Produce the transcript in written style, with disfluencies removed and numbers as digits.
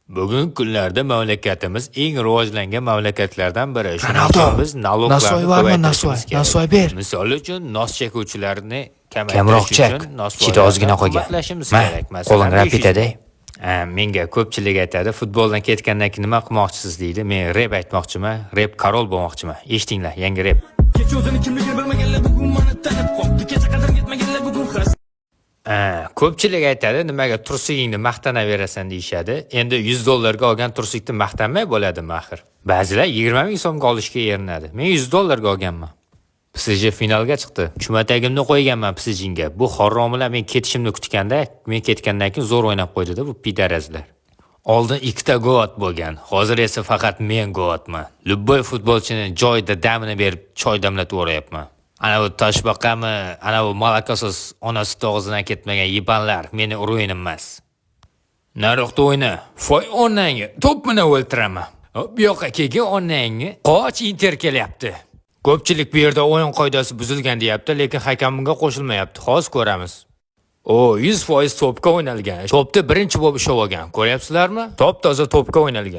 Bugungi kunlarda mamlakatimiz eng rivojlangan mamlakatlardan biri. Ronaldo, Biz налогlarni nosvoy varmi, ko'paytirishimiz kerak. nosvoy ber. Misol uchun nos chekuvchilarni Kamroq kamaytirish chek. uchun Ichida ozgina qolgan. qimmatlashimiz Ma, kerak. qo'ling rap 500 etadi. Menga ko'pchilik aytadi, futboldan ketgandan keyin nima qilmoqchisiz deydi. Men rep aytmoqchiman, rep korol bo'lmoqchiman. Eshitinglar, yangi rep. Kecha o'zini kimligini bilmaganlar bugun meni tanib qopti. Kecha qadar ketmaganlar bugun xas. Ko'pchilik aytadi, nimaga tursigingni maqtanaverasan deyishadi. Endi $100 ga olgan tursikni maqtanmay bo'ladimi axir? Ba'zilar 20 ming so'mga olishga erinadi. Men $100 ga olganman. PSG finalga chiqdi. Chumatagimni qo'yganman PSJga. Bu xorromilar men ketishimni kutganda, men ketgandan keyin zo'r o'ynab qo'ydi-da bu pidarazlar. Oldin ikkita go'at bo'lgan. Hozir esa faqat men go'atman. Любой futbolchining joyida damini berib, choy damlatib o'rayapman. Ana bu toshbaqami, ana bu malakasiz onasi og'zidan ketmagan yibanlar meni uruyim emas. Nariqda o'yna. Foy onangni to'pmini o'ltiraman. Bu yoqqa kelgan onangni qoch Inter kelyapti. Ko'pchilik bu yerda o'yin qoidasi buzilgan deyapti, lekin hakam bunga qo'shilmayapti. Hozir ko'ramiz. 100% to'pga o'ynalgan. To'pni birinchi bo'lib ushlab olgan. Ko'ryapsizlarmi? Top toza to'pga o'ynalgan.